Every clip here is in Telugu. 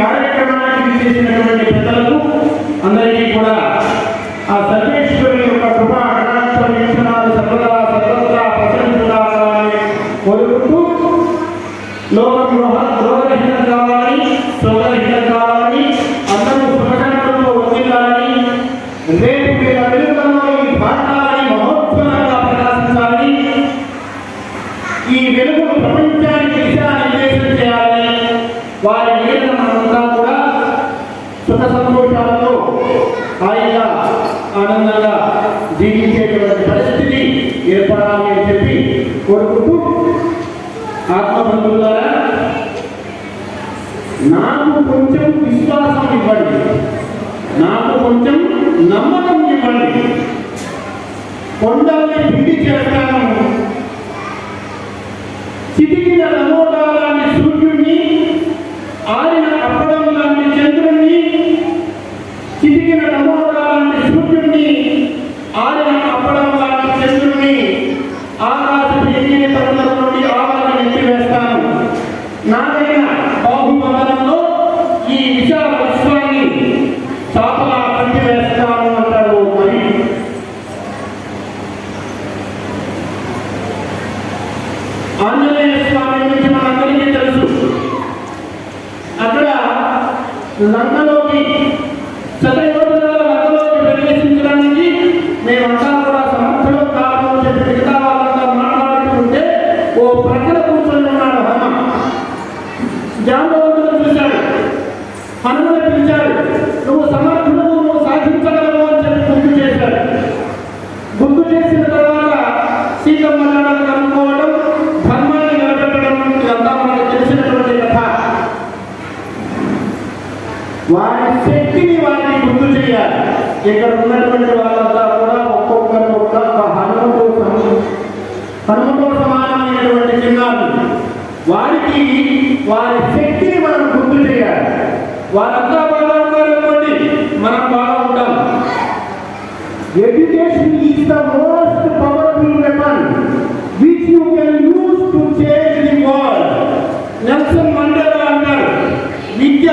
కార్యక్రమానికి చేసినటువంటి పెద్దలకు అందరికీ కూడా ఆ సర్వేశ్వరుని యొక్క కృపా కటాక్ష వీక్షణాలు సర్వదా సర్వత్రా ప్రసరించుకోవాలని కోరుకుంటూ లోకరహితం కావాలని, శోకరహితం కావాలని, అందరూ సుఖశాంతులతో వర్ధిల్లాలని, రేపు వీళ్ళ వెలుగులలో ఈ భారతాన్ని మహోత్సవంగా ప్రకాశించాలని, ఈ వెలుగును ప్రపంచానికి దిశానిర్దేశం చేయాలని, వారి మీద మనంతా కూడా సుఖ సంతోషాలతో హాయిగా ఆనందంగా జీవించేటువంటి పరిస్థితి ఏర్పడాలి అని చెప్పి కోరుకుంటూ, ఆత్మబంధువులారా నాకు కొంచెం విశ్వాసం ఇవ్వండి, నాకు కొంచెం నమ్మకం ఇవ్వండి. కొండల్ని పిండి చేస్తాను, చితికిన నమోదా లాంటి సూర్యుడిని, ఆరిన అప్పడం లాంటి చంద్రుడిని, చితికిన నమోదా లాంటి సూర్యుడిని, ఆరిన అప్పడం లాంటి చంద్రుడిని ఆకాశపు ఎగిరే పర్వతం నుండి ఆవరణ ఎత్తివేస్తాను. నాదైన బాహుబంధనంలో ఈ విశాల విశ్వాన్ని చాపలా పంచివేస్తాను అంటాడు. మరి ఆంజనేయ స్వామి గురించి మనందరికీ తెలుసు. అక్కడ లంకలోకి శతయోజనాల లంకలోకి ప్రవేశించడానికి మేమంతా కూడా సమర్థులు కాదు అని చెప్పి మిగతా వాళ్ళంతా మాట్లాడుతుంటే ఓ ప్రజల కూర్చొని ఉన్నాడు హనుమ. జాంబవంతుడు చూశాడు, హనుమని పిలిచాడు, నువ్వు సమర్థుడు, నువ్వు సాధించగలవు అని చెప్పి గుర్తు చేశాడు. గుర్తు చేసిన తర్వాత సీతమ్మ జాడలు కనుక్కోవడం, ధర్మాన్ని నిలబెట్టడం ఇదంతా మనకు తెలిసినటువంటి కథ. వారి శక్తిని వారిని గుర్తు చేయాలి. ఇక్కడ ఉన్నటువంటి వాళ్ళంతా కూడా ఒక్కొక్కరు ఒక్కొక్క హనుమతో సమానమైనటువంటి చిన్నారులు. వారికి వారి శక్తిని మనం గుర్తు చేయాలి. వారంతా బాగా ఉన్నారనుకోండి, మనం బాగా ఉంటాం. Education is the most powerful weapon which you can use to change the world. Nelson Mandela అంటారు, విద్య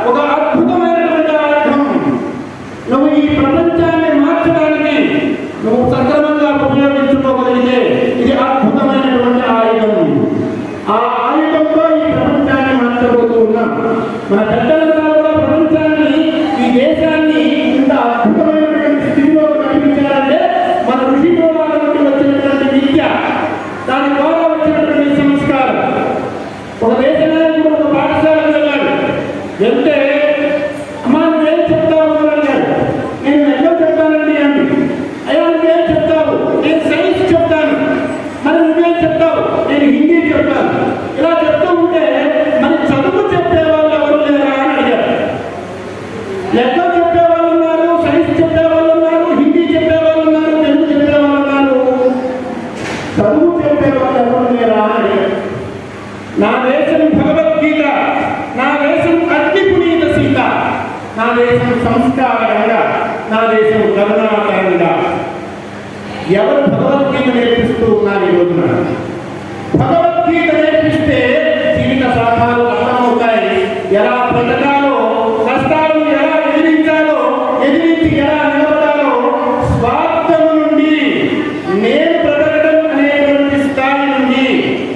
ఒక అద్భుతమైనటువంటి ఆయుధం. నువ్వు ఈ ప్రపంచాన్ని మార్చడానికి నువ్వు సక్రమంగా ఉపయోగించుకోగలిగితే ఇది అద్భుతమైనటువంటి ఆయుధం. ఆ ఆయుధంతో ఈ ప్రపంచాన్ని మార్చబోతూ ఉన్నాం. మన పెద్దలంతా కూడా ప్రపంచాన్ని, ఈ దేశాన్ని ఇంత అద్భుతమైనటువంటి స్థితిలో కనిపించాలంటే మన ఋషి మూలాల నుండి వచ్చినటువంటి విద్య, దాని ద్వారా వచ్చినటువంటి సంస్కారం. ఒక దేశానికి ఒక పాఠశాలకు వెళ్ళాడు, వెళ్తే అమ్మా నువ్వేం చెప్తావు అని అడిగాడు. నేను ఎన్నో చెప్తానండి అని. అయ్యా నువ్వేం చెప్తావు? నేను సైన్స్ చెప్తాను. మరి నువ్వేం చెప్తావు? నేను హిందీ చెప్తాను. ఇలా చెప్తూ ఉంటే మరి చదువు చెప్పేవాళ్ళు ఎవరు లేరా అని అడిగారు. లెక్క చెప్పేవాళ్ళు ఉన్నారు, సైన్స్ చెప్పేవాళ్ళు ఉన్నారు, హిందీ చెప్పేవాళ్ళు ఉన్నారు, తెలుగు చెప్పేవాళ్ళు ఉన్నారు, చదువు చెప్పేవాళ్ళు ఎవరు లేరా అని అడిగారు. నా దేశం భగవద్గీత, నా దేశం అగ్ని పునీత సీత, నా దేశం సంస్కారంగా, నా దేశం కరుణాకరంగా. ఎవరు భగవద్గీత నేర్పిస్తూ ఉన్నారు ఈ రోజున? భగవద్గీత నేర్పిస్తే జీవిత పాఠాలు అర్థమవుతాయి. ఎలా బ్రతకాలో, కష్టాలను ఎలా ఎదిరించాలో, ఎదిరించి ఎలా నిలబడాలో, స్వార్థం నుండి నేను బ్రతకడం అనేటువంటి స్థాయి నుండి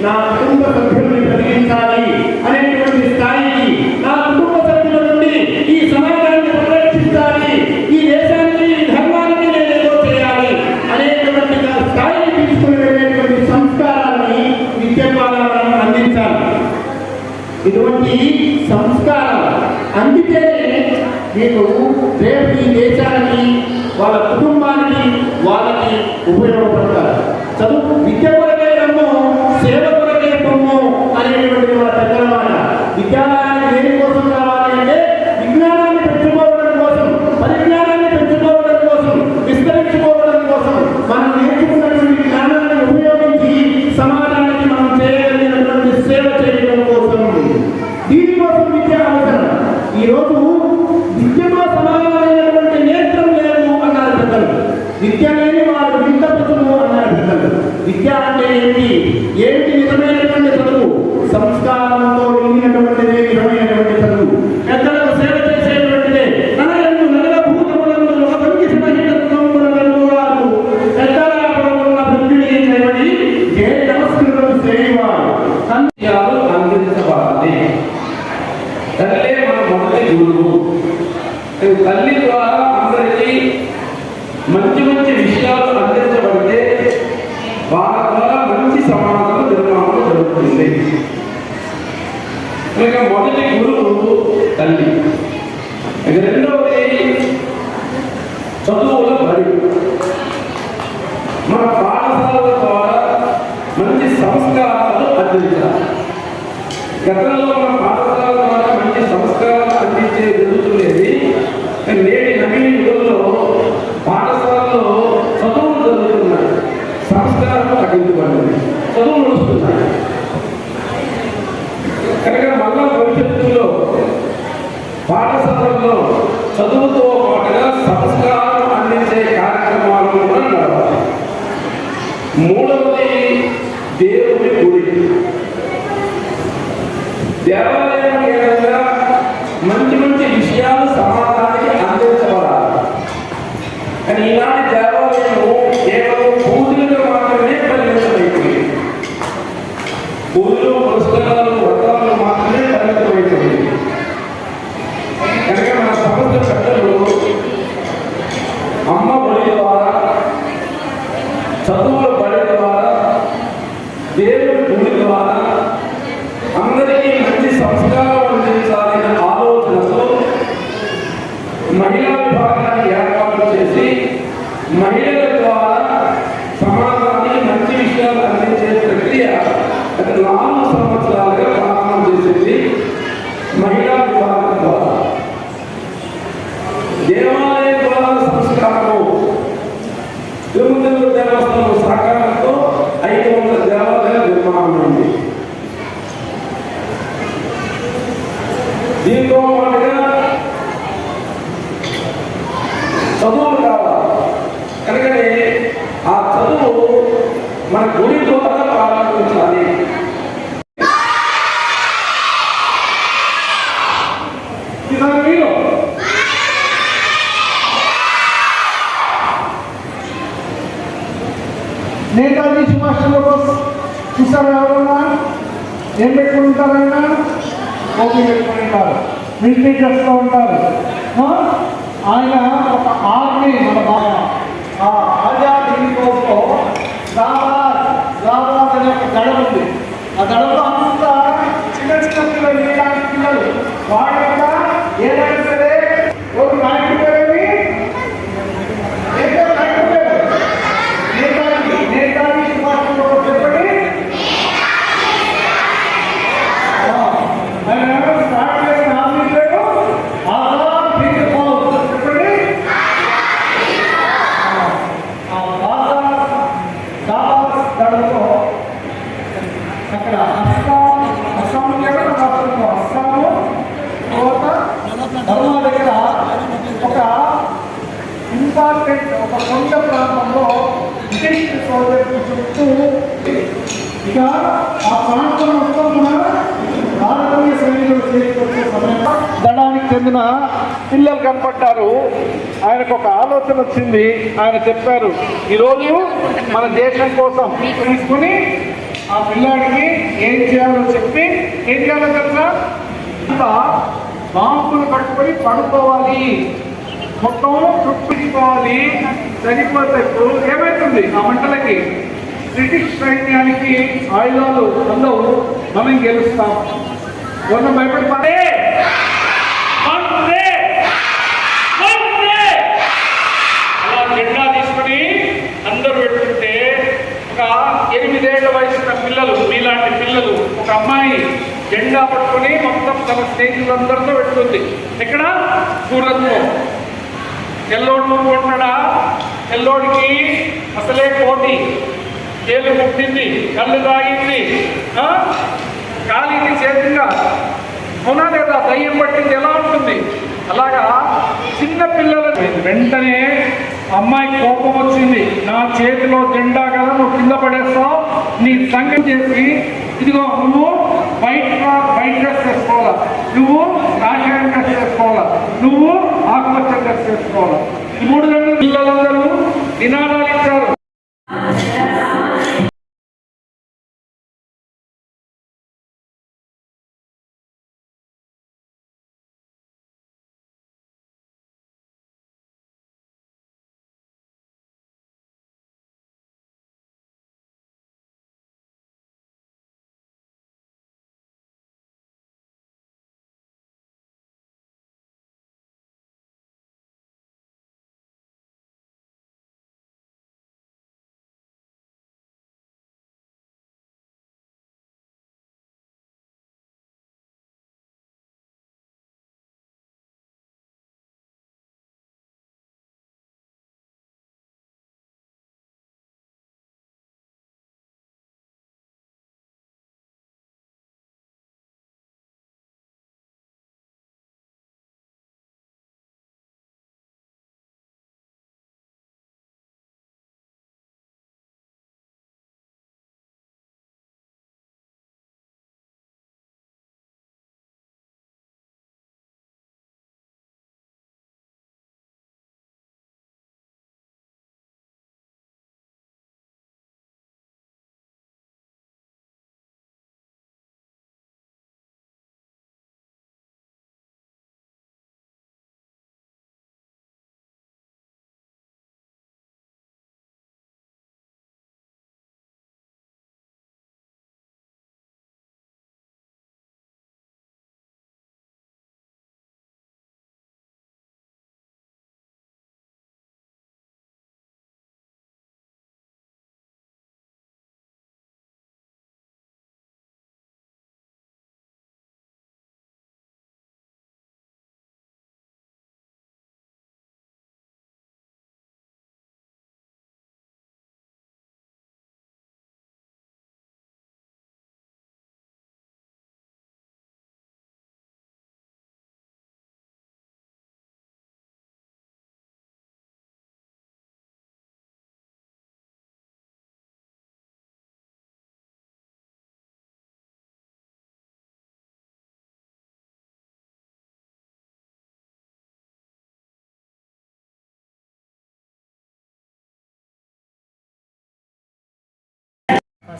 నా కుటుంబ సభ్యుల్ని బ్రతికించాలి అనేటువంటి స్థాయికి, నా కుటుంబ సభ్యుల నుండి ఈ సమాజాన్ని పరిరక్షించాలి, ఈ దేశానికి, ఈ ధర్మానికి నేను ఏదో చేయాలి అనేటువంటి స్థాయిని తీసుకుని వెళ్ళేటువంటి సంస్కారాన్ని విద్య ద్వారా మనం అందించాలి. ఇటువంటి సంస్కారాలు అందుకేనే వీళ్ళు రేపు ఈ దేశానికి, వాళ్ళ కుటుంబానికి, వాళ్ళకి ఉపయోగపడతారు. చదువు విద్య కొరకే రమ్ము, సేవ కొరకే పొమ్ము అనేటువంటి వాళ్ళ పెద్దల మాట. విద్యాలయానికి దేని కోసం రావాలి అంటే విజ్ఞానాన్ని పెంచుకోవడం కోసం, పరిజ్ఞానాన్ని పెంచుకోవడం కోసం, విస్తరించుకోవడం కోసం, మనం నేర్చుకున్నటువంటి జ్ఞానాన్ని ఉపయోగించి సమాజానికి మనం చేయగలిగినటువంటి సేవ చేయడం కోసం. దీనికోసం విద్య అవసరం. ఈరోజు విద్యతో సమానమైనటువంటి నేత్రం లేదు అన్నారు పెద్దలు. విద్య లేని వారు వింత పుట్టులు అన్నారు. ఇక మొదటి గురువు తల్లి, ఇక రెండవది చదువుల బడి. మన పాఠశాలల ద్వారా మంచి సంస్కారాలు అందించాలి. గతంలో మన పాఠశాలల ద్వారా మంచి సంస్కారాలు అందించే జరుగుతున్నది. నేటి నవీన యుగంలో పాఠశాలలో చదువులు జరుగుతున్నాయి, సంస్కారాలు తగ్గించబడింది, చదువులు నడుస్తున్నాయి. కనుక మళ్ళా భవిష్యత్తులో పాఠశాలలో చదువుతో పాటుగా సంస్కారం అందించే కార్యక్రమాలు కూడా నడవాలి. మూడవది దేవుని గుడి. దేవాలయం కేంద్రంగా మంచి మంచి విషయాలు సమాజానికి అందించబడాలి. కానీ ఈనాటి దేవాలయం కేవలం పూజలుగా మాత్రమే పరిమితమైపోయింది. పూజలు, పురస్కారాలు, వ్రతాలు మాత్రమే పరిమితమైపోయింది. కనుక మన సమస్త పెద్దలు అమ్మ బడి ద్వారా, చదువుల బడి ద్వారా, దేవుడి గుడి ద్వారా అందరికీ మంచి సంస్కారం అందించాలనే ఆలోచనతో మహిళా విభాగాన్ని ఏర్పాటు చేసి మహిళల ద్వారా సమాజానికి మంచి విషయాలు అందించే ప్రక్రియ గత 4 సంవత్సరాలుగా ప్రారంభం చేసింది. మహిళా విభాగం ద్వారా దేవాలయం ద్వారా సంస్కారము తిరుమల దేవస్థానం సహకారంతో 500 దేవాలయాల నిర్మాణం ఉంది. దీంతో పాటుగా చదువులు కావాలి. కనుకనే ఆ చదువు మన గుడి ద్వారా ప్రారంభించాలి. నేతాజీ సుభాష్ చంద్రబోస్ చూసారు ఎవరన్నా? ఏం పెట్టుకుంటారైనా ఓపీ పెట్టుకుంటారు, మిలిటరీ డ్రెస్లో ఉంటారు. ఆయన ఒక ఆర్మీ మన ఆ ఆజాద్ హింద్ ఫౌజ్లో జాబాజ్ అనే ఒక దళం ఉంది. ఆ దళంలో అంతా చిన్న చిన్న పిల్లలు, ఇలాంటి పిల్లలు వాళ్ళ యొక్క ఏదైనా సరే ఒక నాయకుడు పేరేమి నేతాజీ సుభాష్ చంద్రబోస్ చెప్పండి. ఆయన స్టార్ట్ చేసిన ఆర్మీ పేరు ఆజాద్ హింద్ ఫౌజ్. చెప్పండి. జాబాజ్ దళంలో అక్కడ అస్సాం రాష్ట్రంలో అస్సాము బర్మా దగ్గర ఒక ఇంపార్టెంట్ ఒక కొండ ప్రాంతంలో బ్రిటిష్ సోదరులు చుట్టూ ఇక ఆ ప్రాంతం మొత్తం మన భారతీయ సైనికులు చేరుకొచ్చే సమయంలో దళానికి చెందిన పిల్లలు కనపడ్డారు. ఆయనకు ఒక ఆలోచన వచ్చింది. ఆయన చెప్పారు, ఈరోజు మన దేశం కోసం తీసుకుని ఆ పిల్లాడికి ఏం చేయాలో చెప్పి ఏం చేయాలో తెలుసా, బాంబులు పట్టుకొని పడుకోవాలి, మొత్తం చుట్టుకోవాలి. చనిపోతే ఏమవుతుంది? ఆ మంటలకి బ్రిటిష్ సైన్యానికి ఆయుధాలు అందవు, మనం గెలుస్తాం. మొన్న భయపడిపోతే అలా జెండా తీసుకుని అందరూ పెట్టుకుంటే ఒక 8 ఏళ్ల వయసున్న పిల్లలు, మీలాంటి పిల్లలు, ఒక అమ్మాయి జెండా పట్టుకుని మొత్తం తన స్నేహితులందరితో పెట్టుకుంది. ఎక్కడ? సూరత్లో. తెల్లోడు కొన్నాడా? తెల్లోడికి అసలే పోటీ, జైలు పుట్టింది, కళ్ళు తాగింది, కాలికి చేతిగా అవునా లేదా? దయ్యం పట్టింది, ఎలా ఉంటుంది? అలాగా చిన్న పిల్లలు వెంటనే అమ్మాయికి కోపం వచ్చింది. నా చేతిలో జెండా కదా, నువ్వు కింద పడేస్తావు, నీ సంగం చేసి ఇదిగో నువ్వు వైట్ డ్రెస్ వేసుకోవాలా, నువ్వు కాషాయం డ్రెస్ వేసుకోవాలా, నువ్వు ఆకుపచ్చ డ్రెస్ వేసుకోవాలా. ఈ 3 గంటలు పిల్లలందరూ నినాదాలు ఇచ్చారు.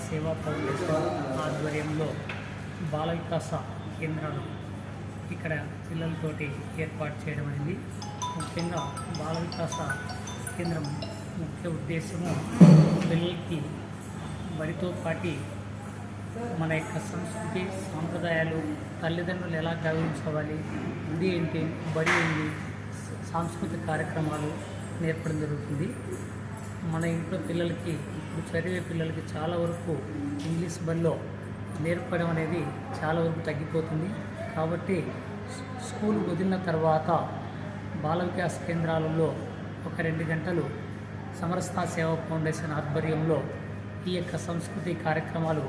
సేవా ఫౌండేషన్ ఆధ్వర్యంలో బాల వికాస కేంద్రాలు ఇక్కడ పిల్లలతోటి ఏర్పాటు చేయడం అనేది. ముఖ్యంగా బాల వికాస కేంద్రం ముఖ్య ఉద్దేశము పిల్లలకి బడితో పాటు మన యొక్క సంస్కృతి సాంప్రదాయాలు, తల్లిదండ్రులు ఎలా గౌరవించుకోవాలి, ఇది ఏంటి, బడి ఏంటి, సాంస్కృతిక కార్యక్రమాలు నేర్పడం జరుగుతుంది. మన ఇంట్లో పిల్లలకి, ఇప్పుడు చదివే పిల్లలకి చాలా వరకు ఇంగ్లీష్ బడిలో నేర్పడం అనేది చాలా వరకు తగ్గిపోతుంది. కాబట్టి స్కూల్ వదిలిన తర్వాత బాల వికాస్ కేంద్రాలలో ఒక 2 గంటలు సమరస్త సేవా ఫౌండేషన్ ఆధ్వర్యంలో ఈ యొక్క సంస్కృతి కార్యక్రమాలు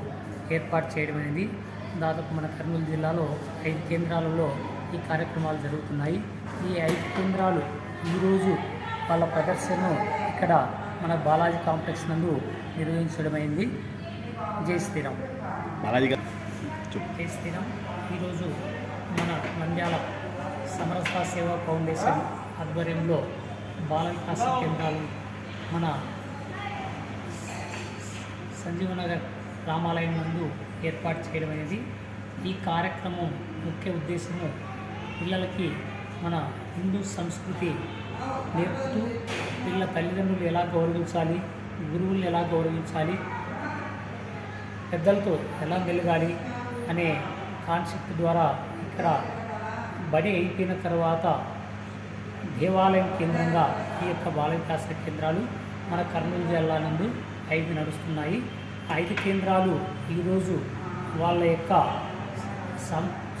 ఏర్పాటు చేయడం అనేది. దాదాపు మన కర్నూలు జిల్లాలో 5 కేంద్రాలలో ఈ కార్యక్రమాలు జరుగుతున్నాయి. ఈ 5 కేంద్రాలు ఈరోజు వాళ్ళ ప్రదర్శనను ఇక్కడ మన బాలాజీ కాంప్లెక్స్ నందు నిర్వహించడమైంది. జై శ్రీరామ్. జై శ్రీరామ్. ఈరోజు మన నంద్యాల సమరస్త సేవా ఫౌండేషన్ ఆధ్వర్యంలో బాల వికాస కేంద్రాలు మన సంజీవనగర్ రామాలయం నందు ఏర్పాటు చేయడం అనేది. ఈ కార్యక్రమం ముఖ్య ఉద్దేశము పిల్లలకి మన హిందూ సంస్కృతి నేర్పుతూ పిల్లల తల్లిదండ్రులు ఎలా గౌరవించాలి, గురువులను ఎలా గౌరవించాలి, పెద్దలతో ఎలా మెలగాలి అనే కాన్సెప్ట్ ద్వారా ఇక్కడ బడి అయిపోయిన తర్వాత దేవాలయం కేంద్రంగా ఈ యొక్క బాల వికాస కేంద్రాలు మన కర్నూలు జిల్లా నందు 5 నడుస్తున్నాయి. 5 కేంద్రాలు ఈరోజు వాళ్ళ యొక్క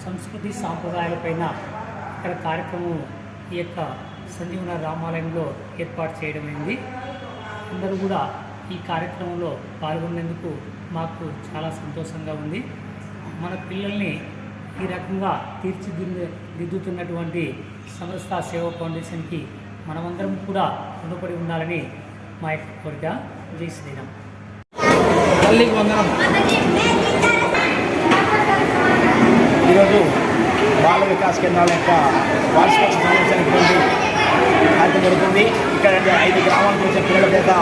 సంస్కృతి సాంప్రదాయాలపైన ఇక్కడ కార్యక్రమం ఈ యొక్క సంజీవన రామాలయంలో ఏర్పాటు చేయడమైంది. అందరూ కూడా ఈ కార్యక్రమంలో పాల్గొనేందుకు మాకు చాలా సంతోషంగా ఉంది. మన పిల్లల్ని ఈ రకంగా తీర్చిదిద్దుతున్నటువంటి సమరస్త సేవా ఫౌండేషన్కి మనమందరం కూడా రుణపడి ఉండాలని మా యొక్క కోరిక. జై శ్రీరామ్. తల్లికి వందనం. ఈరోజు బాల వికాస్ కేంద్రాల యొక్క వార్షిక సమావేశానికి కార్యక్రమం జరుగుతుంది. ఇక్కడ 5 గ్రామాలకు వచ్చే పిల్లల చేత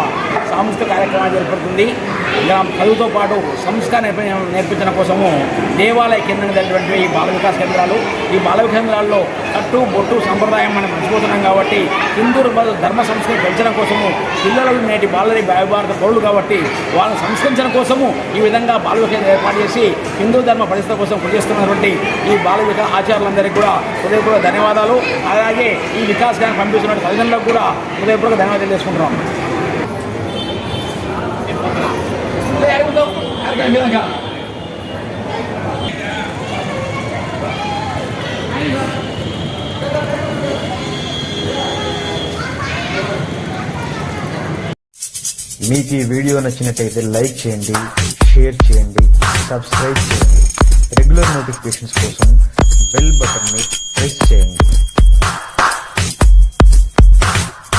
సాంస్కృతిక కార్యక్రమాలు జరుపుతుంది. చదువుతో పాటు సంస్కార నేర్పించడం కోసము దేవాలయ కేంద్రంగా జరిగినటువంటి ఈ బాల వికాస్ కేంద్రాలు. ఈ బాల వికాస్ కేంద్రాల్లో కట్టు బొట్టు సంప్రదాయం మనం మర్చిపోతున్నాం కాబట్టి హిందూ ధర్మ సంస్కృతి పెంచడం కోసము పిల్లలు నేటి బాలరి భారత పౌరులు కాబట్టి వాళ్ళని సంస్కరించడం కోసము ఈ విధంగా బాల వికాస్ ఏర్పాటు చేసి హిందూ ధర్మ పరిస్థితి కోసం కృషి చేస్తున్నటువంటి ఈ బాల వికాస్ ఆచార్యులందరికీ కూడా హృదయపూర్వక ధన్యవాదాలు. అలాగే ఈ వికాస్ గారిని పంపిస్తున్న తల్లిదండ్రులకు కూడా హృదయపూర్వక ధన్యవాదాలు తెలియజేసుకుంటున్నాం. మీకు ఈ వీడియో నచ్చినట్టయితే లైక్ చేయండి, షేర్ చేయండి, సబ్స్క్రైబ్ చేయండి. రెగ్యులర్ నోటిఫికేషన్స్ కోసం బెల్ బటన్ని ప్రెస్ చేయండి.